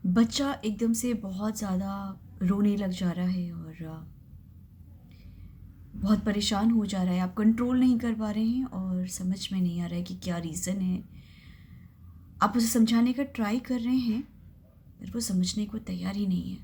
बच्चा एकदम से बहुत ज़्यादा रोने लग जा रहा है और बहुत परेशान हो जा रहा है। आप कंट्रोल नहीं कर पा रहे हैं और समझ में नहीं आ रहा है कि क्या रीज़न है। आप उसे समझाने का ट्राई कर रहे हैं, पर वो समझने को तैयार ही नहीं है।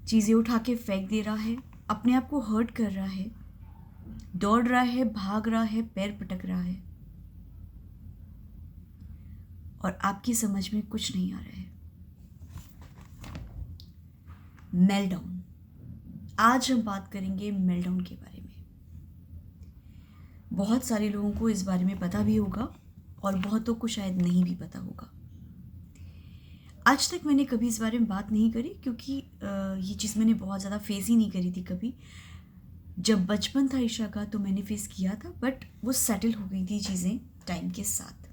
चीज़ें उठा के फेंक दे रहा है, अपने आप को हर्ट कर रहा है, दौड़ रहा है, भाग रहा है, पैर पटक रहा है और आपकी समझ में कुछ नहीं आ रहा है। मेल्टडाउन। आज हम बात करेंगे मेल्टडाउन के बारे में। बहुत सारे लोगों को इस बारे में पता भी होगा और बहुतों को शायद नहीं भी पता होगा। आज तक मैंने कभी इस बारे में बात नहीं करी क्योंकि ये चीज़ मैंने बहुत ज़्यादा फेस ही नहीं करी थी कभी। जब बचपन था ईशा का तो मैंने फेस किया था, बट वो सेटल हो गई थी चीज़ें टाइम के साथ।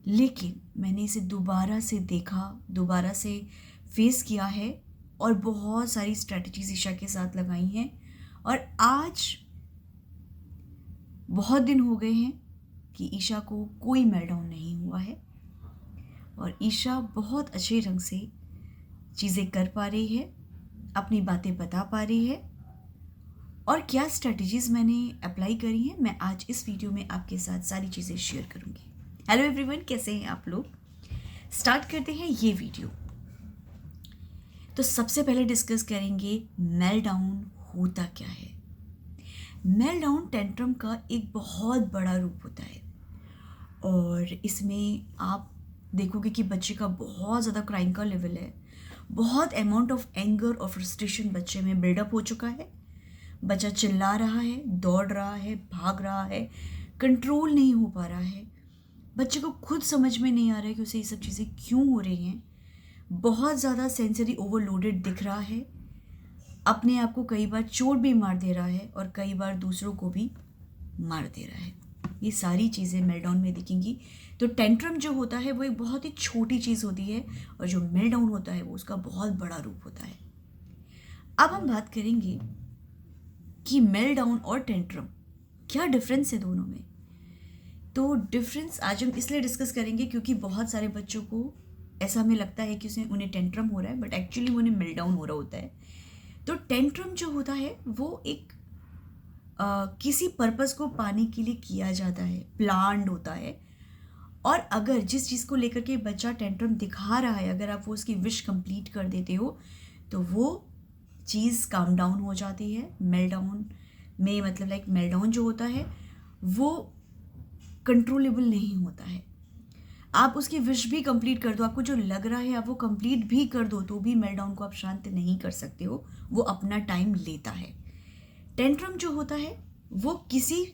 लेकिन मैंने इसे दोबारा से देखा, दोबारा से फेस किया है और बहुत सारी स्ट्रैटेजीज ईशा के साथ लगाई हैं और आज बहुत दिन हो गए हैं कि ईशा को कोई मेल्टडाउन नहीं हुआ है और ईशा बहुत अच्छे ढंग से चीज़ें कर पा रही है, अपनी बातें बता पा रही है और क्या स्ट्रैटेजीज मैंने अप्लाई करी हैं मैं आज इस वीडियो में आपके साथ सारी चीज़ें शेयर करूंगी। हेलो एवरीवन, कैसे हैं आप लोग? स्टार्ट करते हैं ये वीडियो। तो सबसे पहले डिस्कस करेंगे मेल्टडाउन होता क्या है। मेल्टडाउन टेंट्रम का एक बहुत बड़ा रूप होता है और इसमें आप देखोगे कि बच्चे का बहुत ज़्यादा क्राइम का लेवल है, बहुत अमाउंट ऑफ एंगर और फ्रस्ट्रेशन बच्चे में बिल्डअप हो चुका है। बच्चा चिल्ला रहा है, दौड़ रहा है, भाग रहा है, कंट्रोल नहीं हो पा रहा है। बच्चे को खुद समझ में नहीं आ रहा है कि उसे ये सब चीज़ें क्यों हो रही हैं। बहुत ज़्यादा सेंसरी ओवरलोडेड दिख रहा है, अपने आप को कई बार चोट भी मार दे रहा है और कई बार दूसरों को भी मार दे रहा है। ये सारी चीज़ें मेल्टडाउन में दिखेंगी। तो टेंट्रम जो होता है वो एक बहुत ही छोटी चीज़ होती है और जो मेल्टडाउन होता है वो उसका बहुत बड़ा रूप होता है। अब हम बात करेंगे कि मेल्टडाउन और टेंट्रम क्या डिफरेंस है दोनों में। तो डिफरेंस आज हम इसलिए डिस्कस करेंगे क्योंकि बहुत सारे बच्चों को ऐसा हमें लगता है कि उन्हें टेंट्रम हो रहा है, बट एक्चुअली उन्हें मेल्टडाउन हो रहा होता है। तो टेंट्रम जो होता है वो एक किसी पर्पस को पाने के लिए किया जाता है, प्लान्ड होता है। और अगर जिस चीज़ को लेकर के बच्चा टेंट्रम दिखा रहा है, अगर आप वो उसकी विश कंप्लीट कर देते हो तो वो चीज़ काम डाउन हो जाती है। मेल्टडाउन में मतलब लाइक मेल्टडाउन जो होता है वो कंट्रोलेबल नहीं होता है। आप उसकी विश भी कंप्लीट कर दो, आपको जो लग रहा है आप वो कंप्लीट भी कर दो, तो भी मेल्टडाउन को आप शांत नहीं कर सकते हो, वो अपना टाइम लेता है। टेंट्रम जो होता है वो किसी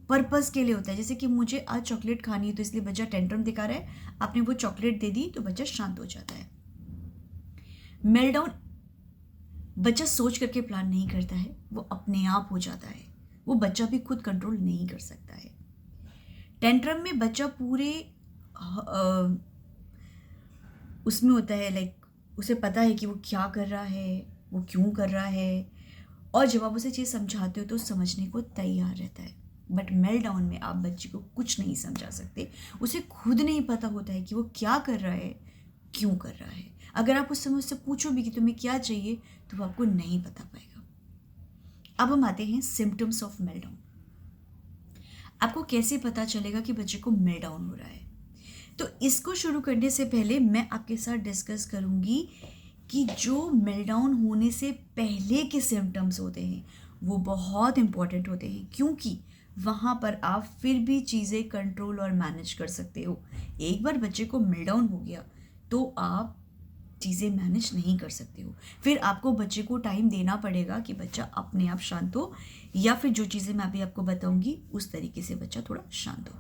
पर्पस के लिए होता है, जैसे कि मुझे आज चॉकलेट खानी है तो इसलिए बच्चा टेंट्रम दिखा रहा है, आपने वो चॉकलेट दे दी तो बच्चा शांत हो जाता है। मेल्टडाउन बच्चा सोच करके प्लान नहीं करता है, वो अपने आप हो जाता है, वो बच्चा भी खुद कंट्रोल नहीं कर सकता है। टेंट्रम में बच्चा पूरे उसमें होता है, लाइक उसे पता है कि वो क्या कर रहा है, वो क्यों कर रहा है, और जब आप उसे चीज़ समझाते हो तो समझने को तैयार रहता है। बट मेल्टडाउन में आप बच्चे को कुछ नहीं समझा सकते, उसे खुद नहीं पता होता है कि वो क्या कर रहा है, क्यों कर रहा है। अगर आप उस समय उससे पूछो भी कि तुम्हें क्या चाहिए तो वो आपको नहीं बता पाएगा। अब हम आते हैं सिम्टम्स ऑफ मेल्टडाउन। आपको कैसे पता चलेगा कि बच्चे को मेल्टडाउन हो रहा है? तो इसको शुरू करने से पहले मैं आपके साथ डिस्कस करूंगी कि जो मेल्टडाउन होने से पहले के सिम्टम्स होते हैं वो बहुत इंपॉर्टेंट होते हैं, क्योंकि वहाँ पर आप फिर भी चीज़ें कंट्रोल और मैनेज कर सकते हो। एक बार बच्चे को मेल्टडाउन हो गया तो आप चीज़ें मैनेज नहीं कर सकते हो, फिर आपको बच्चे को टाइम देना पड़ेगा कि बच्चा अपने आप शांत हो, या फिर जो चीज़ें मैं अभी आपको बताऊंगी उस तरीके से बच्चा थोड़ा शांत हो।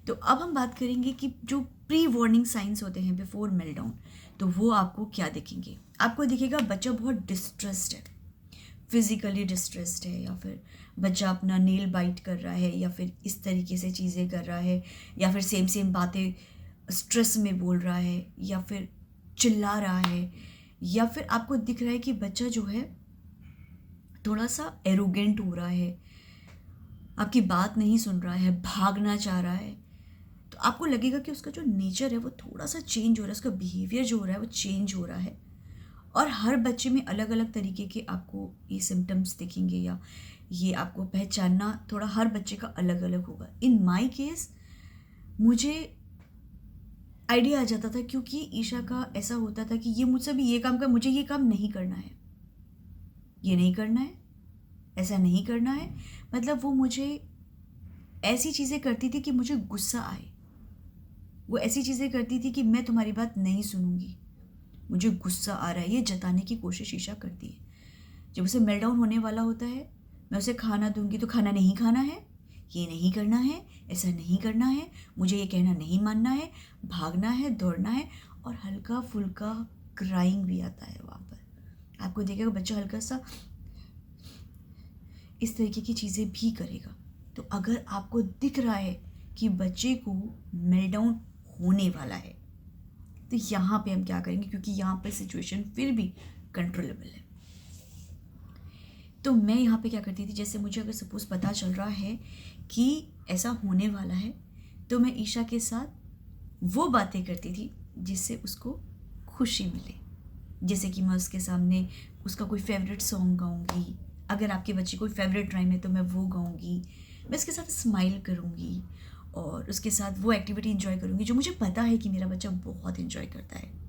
तो अब हम बात करेंगे कि जो प्री वार्निंग साइंस होते हैं बिफोर मेल्टडाउन, तो वो आपको क्या दिखेंगे। आपको दिखेगा बच्चा बहुत डिस्ट्रेस्ड है, फिजिकली डिस्ट्रेस्ड है, या फिर बच्चा अपना नेल बाइट कर रहा है, या फिर इस तरीके से चीज़ें कर रहा है, या फिर सेम सेम बातें स्ट्रेस में बोल रहा है, या फिर चिल्ला रहा है, या फिर आपको दिख रहा है कि बच्चा जो है थोड़ा सा एरोगेंट हो रहा है, आपकी बात नहीं सुन रहा है, भागना चाह रहा है। तो आपको लगेगा कि उसका जो नेचर है वो थोड़ा सा चेंज हो रहा है, उसका बिहेवियर जो हो रहा है वो चेंज हो रहा है। और हर बच्चे में अलग अलग तरीके के आपको ये सिम्टम्स दिखेंगे, या ये आपको पहचानना थोड़ा हर बच्चे का अलग अलग होगा। इन माय केस मुझे आइडिया आ जाता था, क्योंकि ईशा का ऐसा होता था कि ये मुझसे भी ये काम कर, मुझे ये काम नहीं करना है, ये नहीं करना है, ऐसा नहीं करना है। मतलब वो मुझे ऐसी चीज़ें करती थी कि मुझे गुस्सा आए। वो ऐसी चीज़ें करती थी कि मैं तुम्हारी बात नहीं सुनूंगी, मुझे गुस्सा आ रहा है, ये जताने की कोशिश ईशा करती है। जब उसे मेल्टडाउन होने वाला होता है, मैं उसे खाना दूंगी तो खाना नहीं खाना है, ये नहीं करना है, ऐसा नहीं करना है, मुझे ये कहना नहीं मानना है, भागना है, दौड़ना है, और हल्का फुल्का क्राइंग भी आता है वहाँ पर। आपको देखेगा बच्चा हल्का सा इस तरीके की चीज़ें भी करेगा। तो अगर आपको दिख रहा है कि बच्चे को मेल्टडाउन होने वाला है, तो यहाँ पे हम क्या करेंगे, क्योंकि यहाँ पे सिचुएशन फिर भी कंट्रोलेबल है। तो मैं यहाँ पे क्या करती थी, जैसे मुझे अगर सपोज पता चल रहा है कि ऐसा होने वाला है, तो मैं ईशा के साथ वो बातें करती थी जिससे उसको खुशी मिले। जैसे कि मैं उसके सामने उसका कोई फेवरेट सॉन्ग गाऊंगी, अगर आपके बच्चे कोई फेवरेट राइम है तो मैं वो गाऊंगी, मैं उसके साथ स्माइल करूंगी और उसके साथ वो एक्टिविटी इंजॉय करूंगी जो मुझे पता है कि मेरा बच्चा बहुत इंजॉय करता है।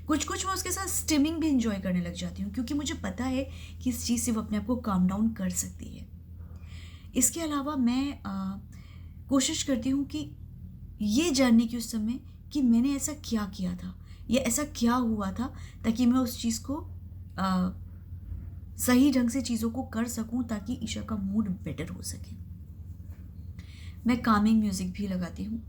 कुछ मैं उसके साथ स्टिमिंग भी इंजॉय करने लग जाती हूँ, क्योंकि मुझे पता है कि इस चीज़ से वो अपने आप को काम डाउन कर सकती है। इसके अलावा मैं कोशिश करती हूँ कि ये जानने की उस समय कि मैंने ऐसा क्या किया था या ऐसा क्या हुआ था, ताकि मैं उस चीज़ को सही ढंग से चीज़ों को कर सकूं, ताकि ईशा का मूड बेटर हो सके। मैं कामिंग म्यूज़िक भी लगाती हूँ,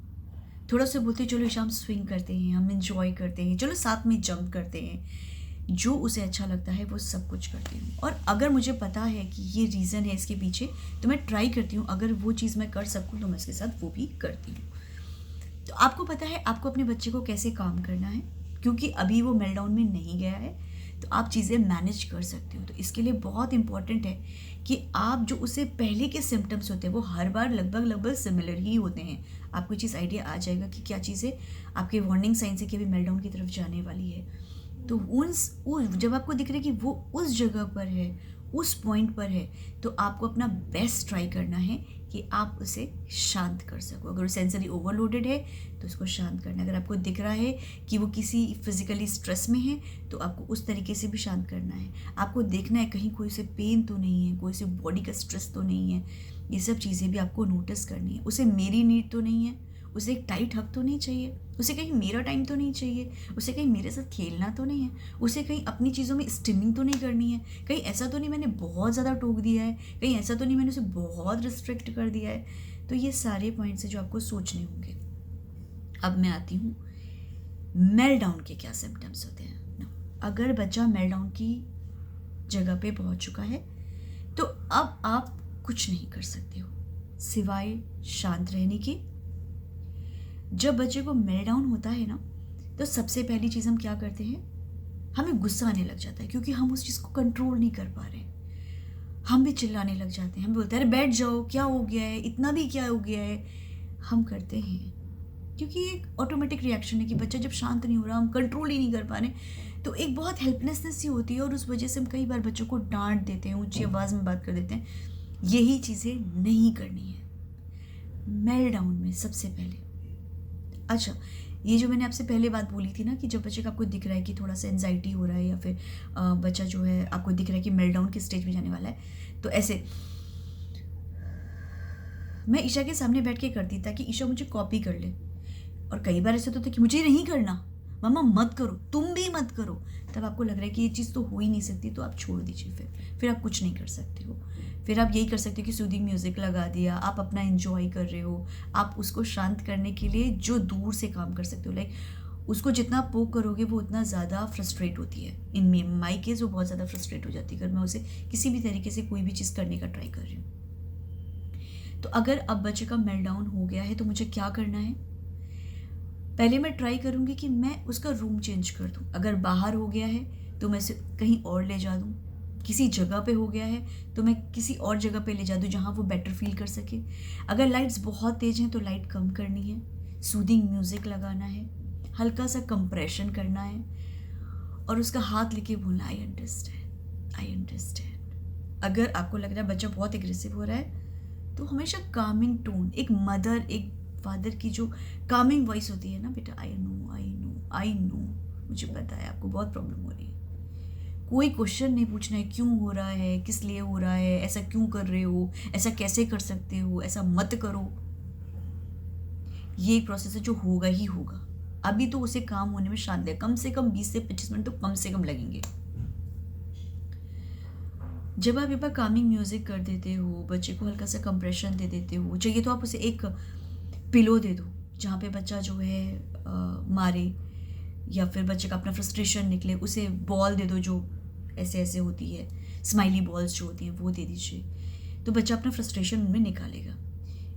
थोड़ा सा बोलती हूँ चलो ईशा हम स्विंग करते हैं, हम इंजॉय करते हैं, चलो साथ में जंप करते हैं। जो उसे अच्छा लगता है वो सब कुछ करती हूँ। और अगर मुझे पता है कि ये रीज़न है इसके पीछे, तो मैं ट्राई करती हूँ, अगर वो चीज़ मैं कर सकूँ तो मैं उसके साथ वो भी करती हूँ। तो आपको पता है आपको अपने बच्चे को कैसे काम करना है, क्योंकि अभी वो मेल्टडाउन में नहीं गया है, तो आप चीज़ें मैनेज कर सकते हो। तो इसके लिए बहुत इंपॉर्टेंट है कि आप जो उसे पहले के सिम्टम्स होते हैं वो हर बार लगभग सिमिलर ही होते हैं। आपको चीज़ आइडिया आ जाएगा कि क्या चीज़ें आपके वार्निंग साइन से कि अभी मेल्टडाउन की तरफ जाने वाली है। तो जब आपको दिख रहा है कि वो उस जगह पर है, उस पॉइंट पर है, तो आपको अपना बेस्ट ट्राई करना है कि आप उसे शांत कर सको। अगर वो सेंसरी ओवरलोडेड है तो उसको शांत करना है। अगर आपको दिख रहा है कि वो किसी फिजिकली स्ट्रेस में है, तो आपको उस तरीके से भी शांत करना है। आपको देखना है कहीं कोई से पेन तो नहीं है, कोई से बॉडी का स्ट्रेस तो नहीं है, ये सब चीज़ें भी आपको नोटिस करनी है। उसे मेरी नीड तो नहीं है, उसे एक टाइट हक तो नहीं चाहिए, उसे कहीं मेरा टाइम तो नहीं चाहिए, उसे कहीं मेरे साथ खेलना तो नहीं है, उसे कहीं अपनी चीज़ों में स्टिमिंग तो नहीं करनी है, कहीं ऐसा तो नहीं मैंने बहुत ज़्यादा टोक दिया है, कहीं ऐसा तो नहीं मैंने उसे बहुत रिस्ट्रिक्ट कर दिया है। तो ये सारे पॉइंट्स हैं जो आपको सोचने होंगे। अब मैं आती हूँ मेल्टडाउन के क्या सिम्टम्स होते हैं। अगर बच्चा मेल्टडाउन की जगह पे पहुँच चुका है, तो अब आप कुछ नहीं कर सकते हो सिवाय शांत रहने की। जब बच्चे को मेल्टडाउन होता है ना, तो सबसे पहली चीज़ हम क्या करते हैं, हमें गुस्सा आने लग जाता है, क्योंकि हम उस चीज़ को कंट्रोल नहीं कर पा रहे। हम भी चिल्लाने लग जाते हैं, हम बोलते हैं अरे बैठ जाओ, क्या हो गया है, इतना भी क्या हो गया है। हम करते हैं क्योंकि एक ऑटोमेटिक रिएक्शन है कि बच्चा जब शांत नहीं हो रहा, हम कंट्रोल ही नहीं कर पा रहे, तो एक बहुत हेल्पलेसनेस सी होती है, और उस वजह से हम कई बार बच्चों को डांट देते हैं, ऊंची आवाज़ में बात कर देते हैं। यही चीज़ें नहीं करनी है मेल्टडाउन में सबसे पहले। अच्छा, ये जो मैंने आपसे पहले बात बोली थी ना कि जब बच्चे का आपको दिख रहा है कि थोड़ा सा एंजाइटी हो रहा है, या फिर बच्चा जो है आपको दिख रहा है कि मेल्टडाउन की स्टेज में जाने वाला है, तो ऐसे मैं ईशा के सामने बैठ के करती ताकि ईशा मुझे कॉपी कर ले। और कई बार ऐसा होता है कि मुझे नहीं करना, मम्मा मत करो, तुम भी मत करो। तब आपको लग रहा है कि ये चीज़ तो हो ही नहीं सकती, तो आप छोड़ दीजिए, फिर आप कुछ नहीं कर सकते हो। फिर आप यही कर सकते हो कि सूदिंग म्यूज़िक लगा दिया, आप अपना एंजॉय कर रहे हो। आप उसको शांत करने के लिए जो दूर से काम कर सकते हो, लाइक उसको जितना पोक करोगे वो उतना ज़्यादा फ्रस्ट्रेट होती है। इन माई केस वो बहुत ज़्यादा फ्रस्ट्रेट हो जाती है अगर मैं उसे किसी भी तरीके से कोई भी चीज़ करने का ट्राई कर रही हूँ। तो अगर अब बच्चे का मेल्टडाउन हो गया है तो मुझे क्या करना है, पहले मैं ट्राई करूँगी कि मैं उसका रूम चेंज कर दूँ। अगर बाहर हो गया है तो मैं उसे कहीं और ले जा दूँ, किसी जगह पे हो गया है तो मैं किसी और जगह पे ले जा दूँ जहाँ वो बेटर फील कर सके। अगर लाइट्स बहुत तेज़ हैं तो लाइट कम करनी है, सूदिंग म्यूज़िक लगाना है, हल्का सा कंप्रेशन करना है और उसका हाथ लेके बोलना आई अंडरस्टैंड, आई अंडरस्टैंड। अगर आपको लग रहा है बच्चा बहुत एग्रेसिव हो रहा है तो हमेशा कामिंग टोन, एक मदर एक फादर की जो कामिंग वॉइस होती है ना, बेटा I know I know I know, मुझे पता है आपको बहुत प्रॉब्लम हो रही है। कोई क्वेश्चन नहीं पूछना है क्यों हो रहा है, किस लिए हो रहा है, ऐसा क्यों कर रहे हो, ऐसा कैसे कर सकते हो, ऐसा मत करो। ये एक प्रोसेस है जो होगा ही होगा। अभी तो उसे काम होने में शांत है, कम से कम 20 से 25 मिनट तो कम से कम लगेंगे। जब आप एक बार कामिंग म्यूजिक कर देते हो, बच्चे को हल्का सा कंप्रेशन दे देते हो, चाहिए तो आप उसे एक पिलो दे दो जहाँ पे बच्चा जो है मारे, या फिर बच्चे का अपना फ्रस्ट्रेशन निकले, उसे बॉल दे दो जो ऐसे ऐसे होती है, स्माइली बॉल्स जो होती हैं वो दे दीजिए, तो बच्चा अपना फ्रस्ट्रेशन उनमें निकालेगा।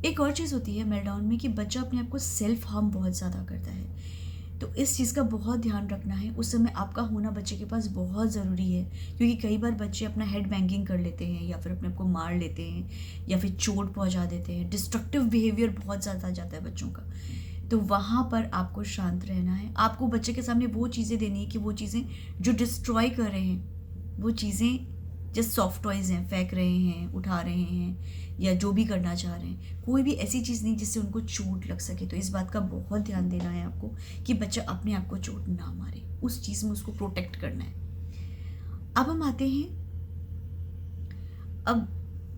एक और चीज़ होती है मेल्टडाउन में कि बच्चा अपने आप को सेल्फ हार्म बहुत ज़्यादा करता है, तो इस चीज़ का बहुत ध्यान रखना है। उस समय आपका होना बच्चे के पास बहुत ज़रूरी है, क्योंकि कई बार बच्चे अपना हेड बैंगिंग कर लेते हैं या फिर अपने आप को मार लेते हैं या फिर चोट पहुंचा देते हैं। डिस्ट्रक्टिव बिहेवियर बहुत ज़्यादा आ जाता है बच्चों का, तो वहाँ पर आपको शांत रहना है। आपको बच्चे के सामने वो चीज़ें देनी है कि वो चीज़ें जो डिस्ट्रॉय कर रहे हैं, वो चीज़ें जस्ट सॉफ्ट टॉयज़ हैं, फेंक रहे हैं, उठा रहे हैं या जो भी करना चाह रहे हैं, कोई भी ऐसी चीज़ नहीं जिससे उनको चोट लग सके। तो इस बात का बहुत ध्यान देना है आपको कि बच्चा अपने आप को चोट ना मारे, उस चीज़ में उसको प्रोटेक्ट करना है। अब हम आते हैं, अब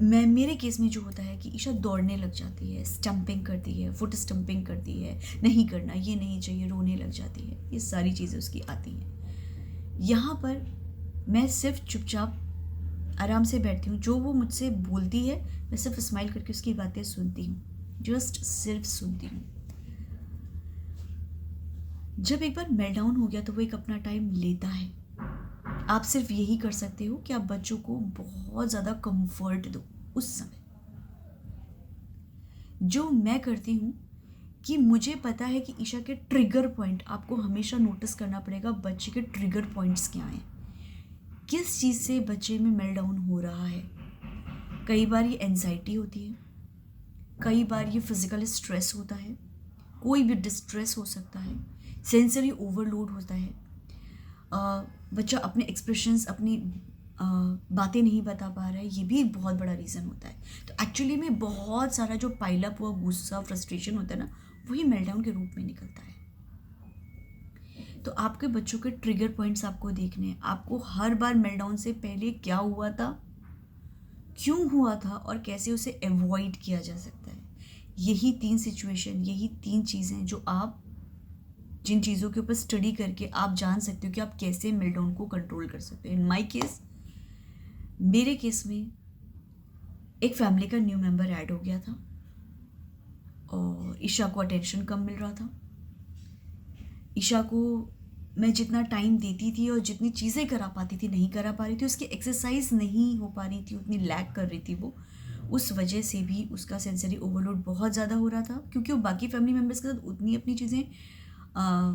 मेरे केस में जो होता है कि ईशा दौड़ने लग जाती है, स्टंपिंग करती है, फुट स्टंपिंग करती है, नहीं करना, ये नहीं चाहिए, रोने लग जाती है, ये सारी चीज़ें उसकी आती हैं। यहाँ पर मैं सिर्फ चुपचाप आराम से बैठती हूँ, जो वो मुझसे बोलती है मैं सिर्फ स्माइल करके उसकी बातें सुनती हूँ, जस्ट सिर्फ सुनती हूँ। जब एक बार मेल्टडाउन हो गया तो वो एक अपना टाइम लेता है। आप सिर्फ यही कर सकते हो कि आप बच्चों को बहुत ज़्यादा कंफर्ट दो उस समय। जो मैं करती हूँ कि मुझे पता है कि ईशा के ट्रिगर पॉइंट, आपको हमेशा नोटिस करना पड़ेगा बच्चे के ट्रिगर पॉइंट्स क्या हैं, किस चीज़ से बच्चे में मेल्टडाउन हो रहा है। कई बार ये एंजाइटी होती है, कई बार ये फिजिकल स्ट्रेस होता है, कोई भी डिस्ट्रेस हो सकता है, सेंसरी ओवरलोड होता है, बच्चा अपने एक्सप्रेशंस, अपनी बातें नहीं बता पा रहा है, ये भी एक बहुत बड़ा रीज़न होता है। तो एक्चुअली में बहुत सारा जो पाइलअप हुआ गुस्सा, फ्रस्ट्रेशन होता है ना, वही मेल्टडाउन के रूप में निकलता है। तो आपके बच्चों के ट्रिगर पॉइंट्स आपको देखने हैं, आपको हर बार मेल्टडाउन से पहले क्या हुआ था, क्यों हुआ था और कैसे उसे अवॉइड किया जा सकता है। यही 3 सिचुएशन, यही 3 चीज़ें जो आप, जिन चीज़ों के ऊपर स्टडी करके आप जान सकते हो कि आप कैसे मेल्टडाउन को कंट्रोल कर सकते हो। इन माय केस, मेरे केस में एक फैमिली का न्यू मेंबर ऐड हो गया था और ईशा को अटेंशन कम मिल रहा था। ईशा को मैं जितना टाइम देती थी और जितनी चीज़ें करा पाती थी नहीं करा पा रही थी, उसकी एक्सरसाइज नहीं हो पा रही थी, उतनी लैग कर रही थी वो। उस वजह से भी उसका सेंसरी ओवरलोड बहुत ज़्यादा हो रहा था, क्योंकि वो बाकी फैमिली मेम्बर्स के साथ उतनी अपनी चीज़ें,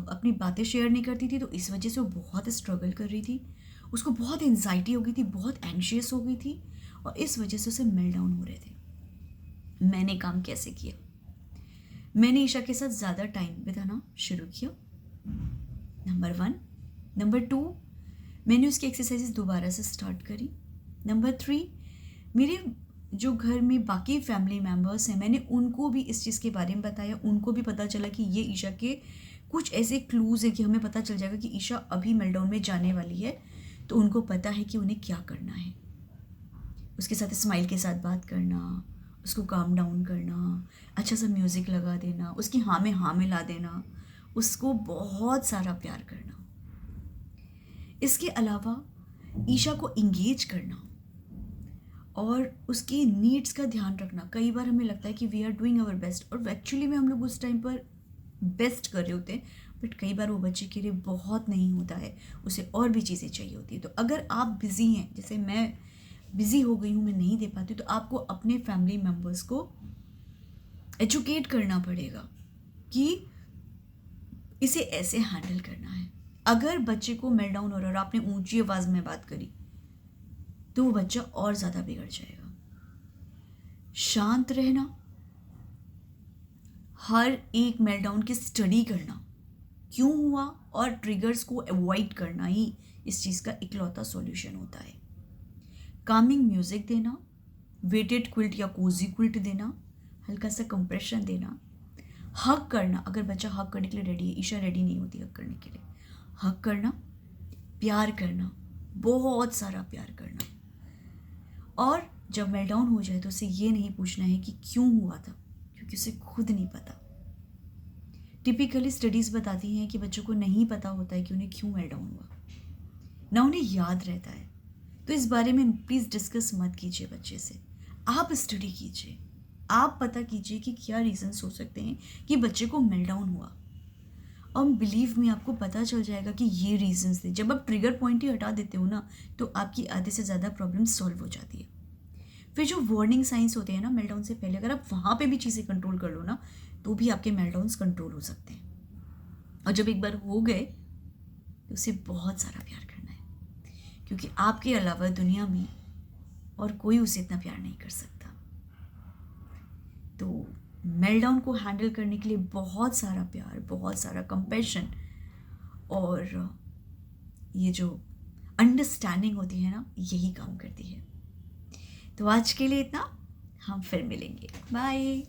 अपनी बातें शेयर नहीं करती थी, तो इस वजह से वो बहुत स्ट्रगल कर रही थी। उसको बहुत एंजाइटी हो गई थी, बहुत एंशियस हो गई थी और इस वजह से उसे मेल्टडाउन हो रहे थे। मैंने काम कैसे किया, मैंने ईशा के साथ ज़्यादा टाइम बिताना शुरू किया, नंबर 1। नंबर 2, मैंने उसकी एक्सरसाइजेस दोबारा से स्टार्ट करी। नंबर 3, मेरे जो घर में बाकी फैमिली मेम्बर्स हैं, मैंने उनको भी इस चीज़ के बारे में बताया, उनको भी पता चला कि ये ईशा के कुछ ऐसे क्लूज़ हैं कि हमें पता चल जाएगा कि ईशा अभी मेल्टडाउन में जाने वाली है, तो उनको पता है कि उन्हें क्या करना है। उसके साथ स्माइल के साथ बात करना, उसको काम डाउन करना, अच्छा सा म्यूज़िक लगा देना, उसकी हाँ में हाँ मिला देना, उसको बहुत सारा प्यार करना। इसके अलावा ईशा को इंगेज करना और उसकी नीड्स का ध्यान रखना। कई बार हमें लगता है कि we are doing our best और एक्चुअली में हम लोग उस टाइम पर बेस्ट कर रहे होते हैं, बट कई बार वो बच्चे के लिए बहुत नहीं होता है, उसे और भी चीज़ें चाहिए होती है। तो अगर आप बिज़ी हैं, जैसे मैं बिज़ी हो गई हूँ, मैं नहीं दे पाती, तो आपको अपने फैमिली मेम्बर्स को एजुकेट करना पड़ेगा कि इसे ऐसे हैंडल करना है। अगर बच्चे को मेल्टडाउन हो रहा है और आपने ऊंची आवाज़ में बात करी तो वो बच्चा और ज़्यादा बिगड़ जाएगा। शांत रहना, हर एक मेल्टडाउन की स्टडी करना, क्यों हुआ, और ट्रिगर्स को अवॉइड करना ही इस चीज़ का इकलौता सॉल्यूशन होता है। कामिंग म्यूज़िक देना, वेटेड क्विल्ट या कोजी क्विल्ट देना, हल्का सा कंप्रेशन देना, हक करना, अगर बच्चा हक करने के लिए रेडी है, ईशा रेडी नहीं होती हक करने के लिए, हक करना, प्यार करना, बहुत सारा प्यार करना। और जब मेल्टडाउन हो जाए तो उसे ये नहीं पूछना है कि क्यों हुआ था, क्योंकि उसे खुद नहीं पता। टिपिकली स्टडीज़ बताती हैं कि बच्चों को नहीं पता होता है कि उन्हें क्यों मेल्टडाउन हुआ, ना उन्हें याद रहता है। तो इस बारे में प्लीज़ डिस्कस मत कीजिए बच्चे से, आप स्टडी कीजिए, आप पता कीजिए कि क्या रीजंस हो सकते हैं कि बच्चे को मेल्टडाउन हुआ। और बिलीव में आपको पता चल जाएगा कि ये रीजंस थे। जब आप ट्रिगर पॉइंट ही हटा देते हो ना, तो आपकी आधे से ज़्यादा प्रॉब्लम सॉल्व हो जाती है। फिर जो वार्निंग साइंस होते हैं ना मेल्टडाउन से पहले, अगर आप वहाँ पे भी चीज़ें कंट्रोल कर लो ना, तो भी आपके मेल्टडाउन्स कंट्रोल हो सकते हैं। और जब एक बार हो गए तो उसे बहुत सारा प्यार करना है, क्योंकि आपके अलावा दुनिया में और कोई उसे इतना प्यार नहीं कर सकता। तो मेल्टडाउन को हैंडल करने के लिए बहुत सारा प्यार, बहुत सारा कंपैशन और ये जो अंडरस्टैंडिंग होती है ना, यही काम करती है। तो आज के लिए इतना, हम फिर मिलेंगे, बाय।